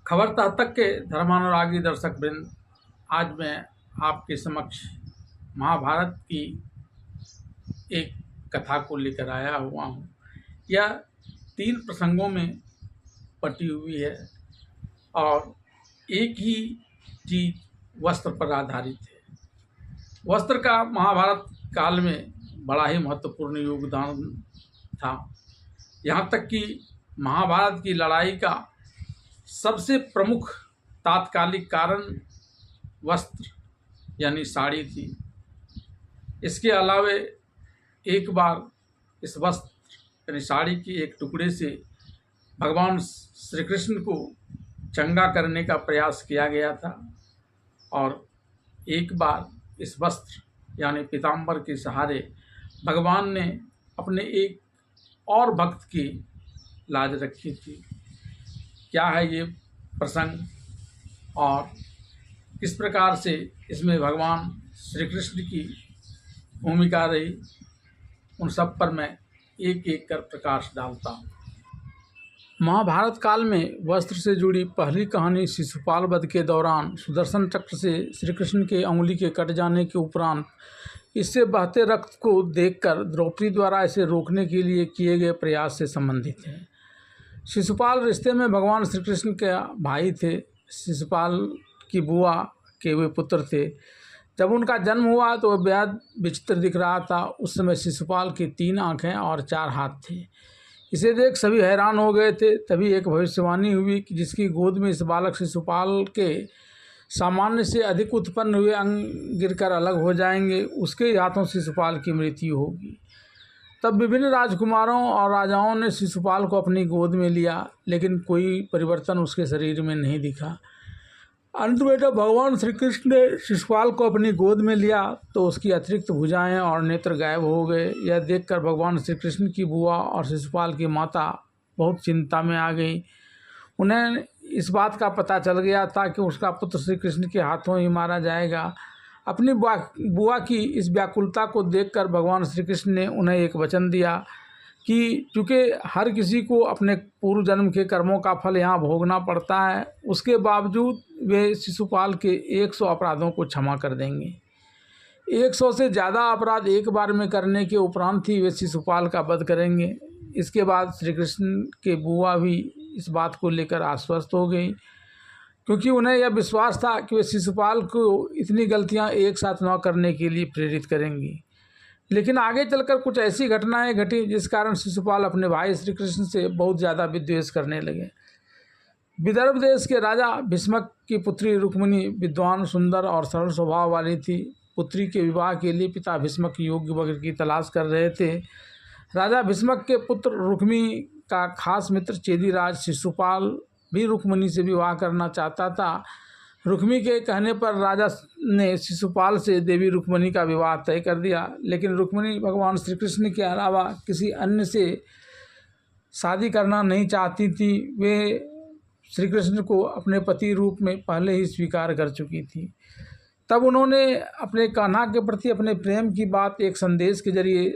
खबर तक तक के धर्मानुरागी दर्शक वृंद, आज मैं आपके समक्ष महाभारत की एक कथा को लेकर आया हुआ हूँ। यह 3 प्रसंगों में बटी हुई है और एक ही चीज वस्त्र पर आधारित है। वस्त्र का महाभारत काल में बड़ा ही महत्वपूर्ण योगदान था। यहाँ तक कि महाभारत की लड़ाई का सबसे प्रमुख तात्कालिक कारण वस्त्र यानी साड़ी थी। इसके अलावे एक बार इस वस्त्र यानी साड़ी की एक टुकड़े से भगवान श्री कृष्ण को चंगा करने का प्रयास किया गया था और एक बार इस वस्त्र यानी पीताम्बर के सहारे भगवान ने अपने एक और भक्त की लाज रखी थी। क्या है ये प्रसंग और किस प्रकार से इसमें भगवान श्री कृष्ण की भूमिका रही, उन सब पर मैं एक एक कर प्रकाश डालता हूँ। महाभारत काल में वस्त्र से जुड़ी पहली कहानी शिशुपाल वध के दौरान सुदर्शन चक्र से श्री कृष्ण के अंगुली के कट जाने के उपरांत इससे बहते रक्त को देखकर द्रौपदी द्वारा इसे रोकने के लिए किए गए प्रयास से संबंधित है। शिशुपाल रिश्ते में भगवान श्री कृष्ण के भाई थे। शिशुपाल की बुआ के वे पुत्र थे। जब उनका जन्म हुआ तो वह बेहद विचित्र दिख रहा था। उस समय शिशुपाल की 3 आँखें और 4 हाथ थे। इसे देख सभी हैरान हो गए थे। तभी एक भविष्यवाणी हुई कि जिसकी गोद में इस बालक शिशुपाल के सामान्य से अधिक उत्पन्न हुए अंग गिरकर अलग हो जाएंगे, उसके हाथों शिशुपाल की मृत्यु होगी। तब विभिन्न राजकुमारों और राजाओं ने शिशुपाल को अपनी गोद में लिया, लेकिन कोई परिवर्तन उसके शरीर में नहीं दिखा। अंत में जब भगवान श्री कृष्ण ने शिशुपाल को अपनी गोद में लिया तो उसकी अतिरिक्त भुजाएं और नेत्र गायब हो गए। यह देखकर भगवान श्री कृष्ण की बुआ और शिशुपाल की माता बहुत चिंता में आ गई। उन्हें इस बात का पता चल गया था कि उसका पुत्र श्री कृष्ण के हाथों ही मारा जाएगा। अपनी बुआ की इस व्याकुलता को देखकर भगवान श्री कृष्ण ने उन्हें एक वचन दिया कि चूँकि हर किसी को अपने पूर्व जन्म के कर्मों का फल यहाँ भोगना पड़ता है, उसके बावजूद वे शिशुपाल के 100 अपराधों को क्षमा कर देंगे। 100 से ज़्यादा अपराध एक बार में करने के उपरांत ही वे शिशुपाल का वध करेंगे। इसके बाद श्री कृष्ण के बुआ भी इस बात को लेकर आश्वस्त हो गई, क्योंकि उन्हें यह विश्वास था कि वे शिशुपाल को इतनी गलतियां एक साथ न करने के लिए प्रेरित करेंगी। लेकिन आगे चलकर कुछ ऐसी घटनाएं घटी जिस कारण शिशुपाल अपने भाई श्री कृष्ण से बहुत ज़्यादा विद्वेष करने लगे। विदर्भ देश के राजा भीष्मक की पुत्री रुक्मिणी विद्वान, सुंदर और सरल स्वभाव वाली थी। पुत्री के विवाह के लिए पिता भीष्मक योग्य वर की तलाश कर रहे थे। राजा भीष्मक के पुत्र रुक्मिणी का खास मित्र चेदीराज शिशुपाल भी रुक्मिणी से विवाह करना चाहता था। रुक्मिणी के कहने पर राजा ने शिशुपाल से देवी रुक्मिणी का विवाह तय कर दिया, लेकिन रुक्मिणी भगवान श्री कृष्ण के अलावा किसी अन्य से शादी करना नहीं चाहती थी। वे श्री कृष्ण को अपने पति रूप में पहले ही स्वीकार कर चुकी थी। तब उन्होंने अपने कान्हा के प्रति अपने प्रेम की बात एक संदेश के जरिए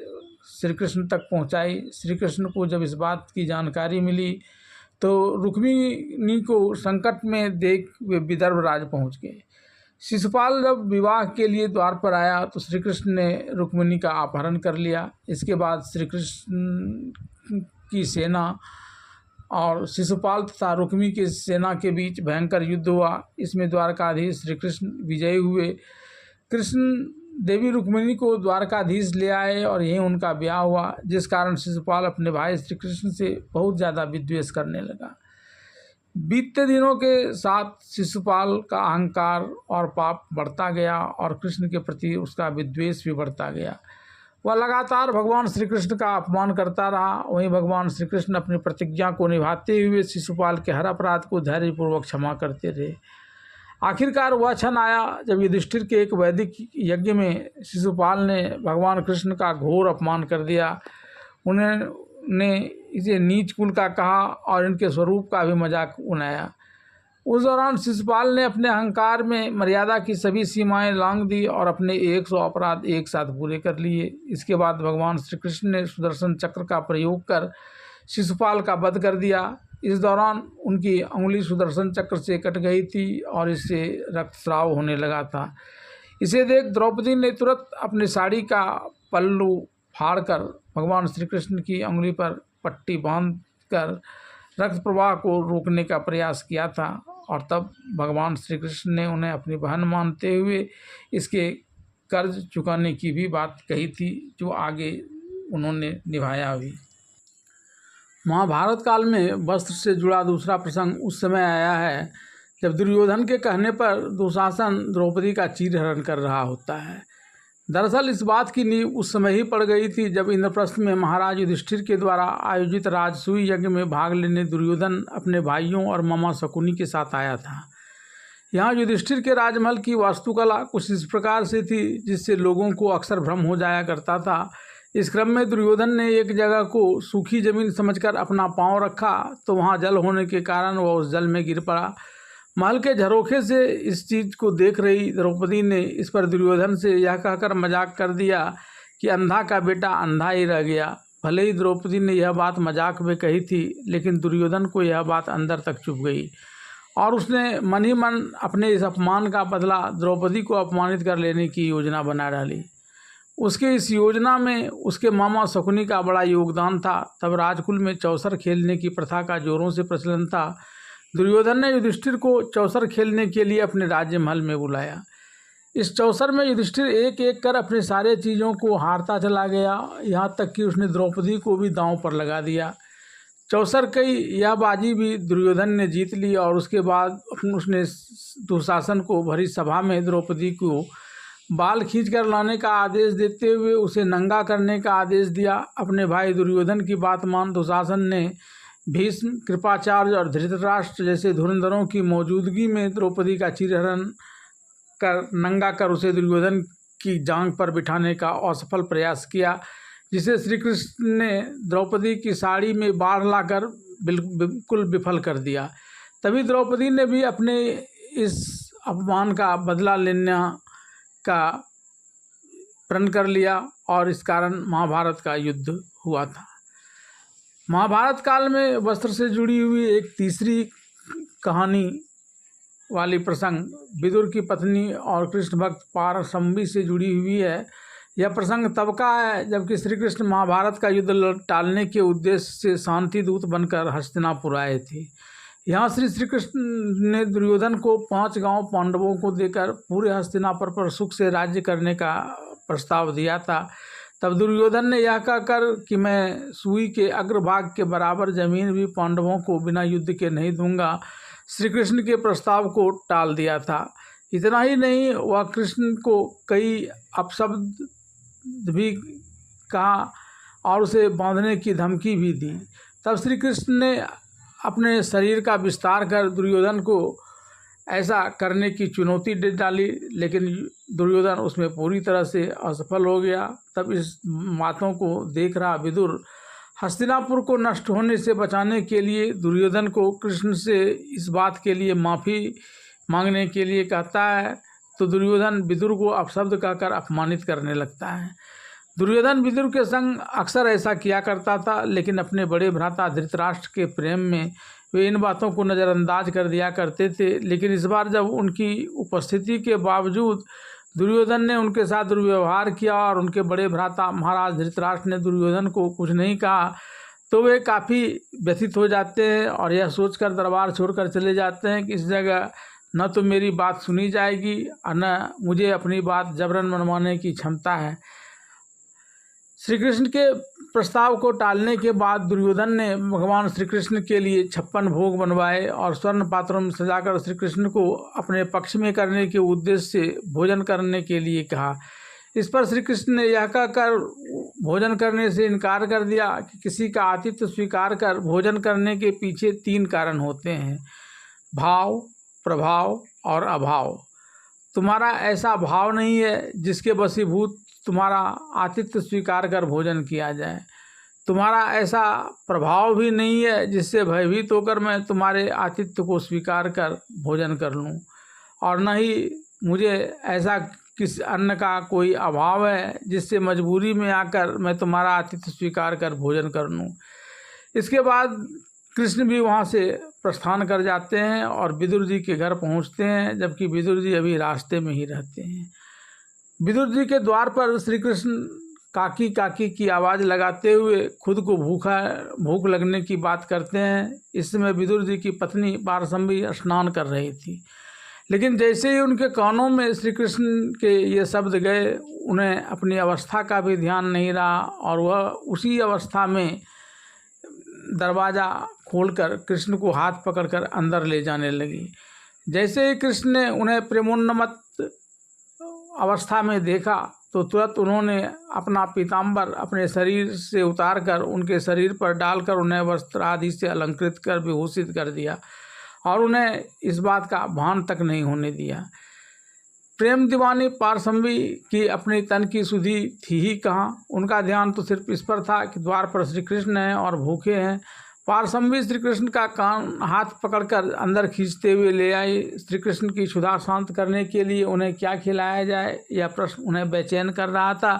श्री कृष्ण तक पहुंचाई। श्री कृष्ण को जब इस बात की जानकारी मिली तो रुक्मिणी को संकट में देख वे विदर्भ राज पहुंच गए। शिशुपाल जब विवाह के लिए द्वार पर आया तो श्री कृष्ण ने रुक्मिणी का अपहरण कर लिया। इसके बाद श्री कृष्ण की सेना और शिशुपाल तथा रुक्मिणी की सेना के बीच भयंकर युद्ध हुआ। इसमें द्वारकाधीश श्री कृष्ण विजयी हुए। कृष्ण देवी रुक्मिणी को द्वारकाधीश ले आए और यहीं उनका ब्याह हुआ, जिस कारण शिशुपाल अपने भाई श्री कृष्ण से बहुत ज़्यादा विद्वेष करने लगा। बीतते दिनों के साथ शिशुपाल का अहंकार और पाप बढ़ता गया और कृष्ण के प्रति उसका विद्वेष भी बढ़ता गया। वह लगातार भगवान श्री कृष्ण का अपमान करता रहा। वहीं भगवान श्री कृष्ण अपनी प्रतिज्ञा को निभाते हुए शिशुपाल के हर अपराध को धैर्यपूर्वक क्षमा करते रहे। आखिरकार वह क्षण आया जब युधिष्ठिर के एक वैदिक यज्ञ में शिशुपाल ने भगवान कृष्ण का घोर अपमान कर दिया। उन्होंने इसे नीच कुल का कहा और इनके स्वरूप का भी मजाक उड़ाया। उस दौरान शिशुपाल ने अपने अहंकार में मर्यादा की सभी सीमाएं लांघ दी और अपने 100 अपराध एक साथ पूरे कर लिए। इसके बाद भगवान श्री कृष्ण ने सुदर्शन चक्र का प्रयोग कर शिशुपाल का वध कर दिया। इस दौरान उनकी अंगुली सुदर्शन चक्र से कट गई थी और इससे रक्तस्राव होने लगा था। इसे देख द्रौपदी ने तुरंत अपनी साड़ी का पल्लू फाड़कर भगवान श्री कृष्ण की अंगुली पर पट्टी बांधकर रक्त प्रवाह को रोकने का प्रयास किया था और तब भगवान श्री कृष्ण ने उन्हें अपनी बहन मानते हुए इसके कर्ज चुकाने की भी बात कही थी, जो आगे उन्होंने निभाया भी। महाभारत काल में वस्त्र से जुड़ा दूसरा प्रसंग उस समय आया है जब दुर्योधन के कहने पर दुशासन द्रौपदी का चीरहरण कर रहा होता है। दरअसल इस बात की नींव उस समय ही पड़ गई थी जब इंद्रप्रस्थ में महाराज युधिष्ठिर के द्वारा आयोजित राजसूय यज्ञ में भाग लेने दुर्योधन अपने भाइयों और मामा शकुनी के साथ आया था। यहाँ युधिष्ठिर के राजमहल की वास्तुकला कुछ इस प्रकार से थी जिससे लोगों को अक्सर भ्रम हो जाया करता था। इस क्रम में दुर्योधन ने एक जगह को सूखी जमीन समझकर अपना पांव रखा तो वहाँ जल होने के कारण वह उस जल में गिर पड़ा। महल के झरोखे से इस चीज़ को देख रही द्रौपदी ने इस पर दुर्योधन से यह कहकर मजाक कर दिया कि अंधा का बेटा अंधा ही रह गया। भले ही द्रौपदी ने यह बात मजाक में कही थी, लेकिन दुर्योधन को यह बात अंदर तक चुभ गई और उसने मन ही मन अपने इस अपमान का बदला द्रौपदी को अपमानित कर लेने की योजना बना डाली। उसके इस योजना में उसके मामा शकुनी का बड़ा योगदान था। तब राजकुल में चौसर खेलने की प्रथा का जोरों से प्रचलन था। दुर्योधन ने युधिष्ठिर को चौसर खेलने के लिए अपने राज्य महल में बुलाया। इस चौसर में युधिष्ठिर एक एक कर अपने सारे चीज़ों को हारता चला गया, यहाँ तक कि उसने द्रौपदी को भी दांव पर लगा दिया। चौसर कई यह बाजी भी दुर्योधन ने जीत ली और उसके बाद उसने दुशासन को भरी सभा में द्रौपदी को बाल खींचकर लाने का आदेश देते हुए उसे नंगा करने का आदेश दिया। अपने भाई दुर्योधन की बात मान दुशासन ने भीष्म, कृपाचार्य और धृतराष्ट्र जैसे धुरंधरों की मौजूदगी में द्रौपदी का चीरहरण कर नंगा कर उसे दुर्योधन की जांघ पर बिठाने का असफल प्रयास किया, जिसे श्री कृष्ण ने द्रौपदी की साड़ी में बाढ़ लाकर बिल्कुल विफल कर दिया। तभी द्रौपदी ने भी अपने इस अपमान का बदला लेने का प्रण कर लिया और इस कारण महाभारत का युद्ध हुआ था। महाभारत काल में वस्त्र से जुड़ी हुई एक तीसरी कहानी वाली प्रसंग विदुर की पत्नी और कृष्ण भक्त पारसंबी से जुड़ी हुई है। यह प्रसंग तब का है जबकि श्री कृष्ण महाभारत का युद्ध टालने के उद्देश्य से शांति दूत बनकर हस्तिनापुर आए थे। यहाँ श्री कृष्ण ने दुर्योधन को 5 गांव पांडवों को देकर पूरे हस्तिनापुर पर सुख से राज्य करने का प्रस्ताव दिया था। तब दुर्योधन ने यह कहकर कि मैं सुई के अग्रभाग के बराबर जमीन भी पांडवों को बिना युद्ध के नहीं दूंगा, श्री कृष्ण के प्रस्ताव को टाल दिया था। इतना ही नहीं, वह कृष्ण को कई अपशब्द भी कहा और उसे बांधने की धमकी भी दी। तब श्री कृष्ण ने अपने शरीर का विस्तार कर दुर्योधन को ऐसा करने की चुनौती दे डाली, लेकिन दुर्योधन उसमें पूरी तरह से असफल हो गया। तब इस बातों को देख रहा विदुर हस्तिनापुर को नष्ट होने से बचाने के लिए दुर्योधन को कृष्ण से इस बात के लिए माफ़ी मांगने के लिए कहता है, तो दुर्योधन विदुर को अपशब्द कहकर अपमानित करने लगता है। दुर्योधन विदुर के संग अक्सर ऐसा किया करता था, लेकिन अपने बड़े भ्राता धृतराष्ट्र के प्रेम में वे इन बातों को नज़रअंदाज कर दिया करते थे। लेकिन इस बार जब उनकी उपस्थिति के बावजूद दुर्योधन ने उनके साथ दुर्व्यवहार किया और उनके बड़े भ्राता महाराज धृतराष्ट्र ने दुर्योधन को कुछ नहीं कहा, तो वे काफ़ी व्यथित हो जाते हैं और यह सोचकर दरबार छोड़कर चले जाते हैं कि इस जगह न तो मेरी बात सुनी जाएगी और न मुझे अपनी बात जबरन मनवाने की क्षमता है। श्री कृष्ण के प्रस्ताव को टालने के बाद दुर्योधन ने भगवान श्री कृष्ण के लिए 56 भोग बनवाए और स्वर्ण पात्रों में सजाकर श्री कृष्ण को अपने पक्ष में करने के उद्देश्य से भोजन करने के लिए कहा। इस पर श्री कृष्ण ने यह कहकर भोजन करने से इनकार कर दिया कि किसी का आतिथ्य स्वीकार कर भोजन करने के पीछे 3 कारण होते हैं: भाव, प्रभाव और अभाव। तुम्हारा ऐसा भाव नहीं है जिसके वशीभूत तुम्हारा आतिथ्य स्वीकार कर भोजन किया जाए। तुम्हारा ऐसा प्रभाव भी नहीं है जिससे भयभीत होकर मैं तुम्हारे आतिथ्य को स्वीकार कर भोजन कर लूं, और न ही मुझे ऐसा किस अन्न का कोई अभाव है जिससे मजबूरी में आकर मैं तुम्हारा आतिथ्य स्वीकार कर भोजन कर लूं। इसके बाद कृष्ण भी वहाँ से प्रस्थान कर जाते हैं और विदुर जी के घर पहुँचते हैं, जबकि विदुर जी अभी रास्ते में ही रहते हैं। विदुर जी के द्वार पर श्री कृष्ण काकी काकी की आवाज़ लगाते हुए खुद को भूख लगने की बात करते हैं। इस समय विदुर जी की पत्नी पारसम्भी स्नान कर रही थी, लेकिन जैसे ही उनके कानों में श्री कृष्ण के ये शब्द गए, उन्हें अपनी अवस्था का भी ध्यान नहीं रहा और वह उसी अवस्था में दरवाज़ा खोलकर कृष्ण को हाथ पकड़कर अंदर ले जाने लगी। जैसे ही कृष्ण ने उन्हें प्रेमोन्नमत अवस्था में देखा तो तुरंत उन्होंने अपना पीताम्बर अपने शरीर से उतारकर उनके शरीर पर डालकर उन्हें वस्त्र आदि से अलंकृत कर विभूषित कर दिया और उन्हें इस बात का भान तक नहीं होने दिया। प्रेम दीवानी पारसम्भी की अपनी तन की सुधि थी ही कहाँ, उनका ध्यान तो सिर्फ इस पर था कि द्वार पर श्री कृष्ण हैं और भूखे हैं। पारसम्भी श्री कृष्ण का कान हाथ पकड़कर अंदर खींचते हुए ले आई। श्री कृष्ण की क्षुधा शांत करने के लिए उन्हें क्या खिलाया जाए, यह प्रश्न उन्हें बेचैन कर रहा था,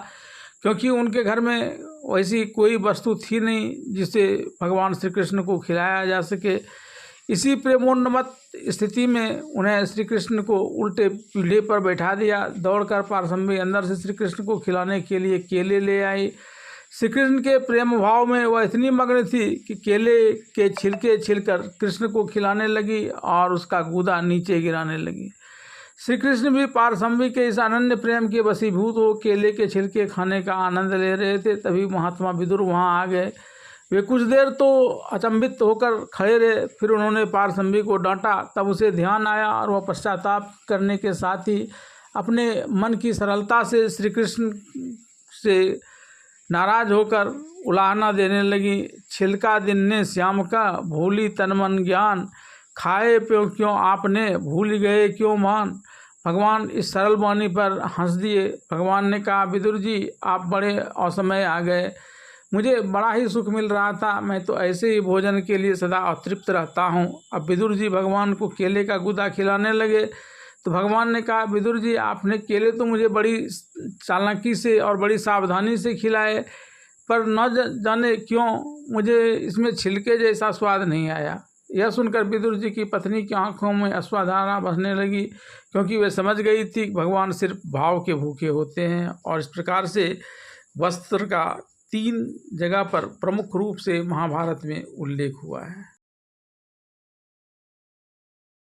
क्योंकि उनके घर में वैसी कोई वस्तु थी नहीं जिसे भगवान श्री कृष्ण को खिलाया जा सके। इसी प्रेमोन्नमत स्थिति में उन्हें श्री कृष्ण को उल्टे पीढ़े पर बैठा दिया। दौड़कर पारसम्भी अंदर से श्री कृष्ण को खिलाने के लिए केले ले आई। श्री कृष्ण के प्रेम भाव में वह इतनी मग्न थी कि केले के छिलके छिलकर कृष्ण को खिलाने लगी और उसका गूदा नीचे गिराने लगी। श्री कृष्ण भी पारसम्भी के इस अनन्य प्रेम के वशीभूत हो केले के छिलके खाने का आनंद ले रहे थे। तभी महात्मा विदुर वहाँ आ गए। वे कुछ देर तो अचंभित होकर खड़े रहे, फिर उन्होंने पारसम्भी को डांटा। तब उसे ध्यान आया और वह पश्चाताप करने के साथ ही अपने मन की सरलता से श्री कृष्ण से नाराज होकर उलाहना देने लगी। छिलका दिन्ने श्याम का भूली तन मन ज्ञान, खाए प्यो क्यों आपने भूल गए क्यों मान। भगवान इस सरल वाणी पर हंस दिए। भगवान ने कहा, विदुर जी आप बड़े असमय आ गए, मुझे बड़ा ही सुख मिल रहा था, मैं तो ऐसे ही भोजन के लिए सदा अतृप्त रहता हूँ। अब विदुर जी भगवान को केले का गूदा खिलाने लगे तो भगवान ने कहा, विदुर जी आपने केले तो मुझे बड़ी चालाकी से और बड़ी सावधानी से खिलाए, पर न जाने क्यों मुझे इसमें छिलके जैसा स्वाद नहीं आया। यह सुनकर विदुर जी की पत्नी की आंखों में अश्रुधारा बहने लगी, क्योंकि वे समझ गई थी कि भगवान सिर्फ भाव के भूखे होते हैं। और इस प्रकार से वस्त्र का 3 जगह पर प्रमुख रूप से महाभारत में उल्लेख हुआ है।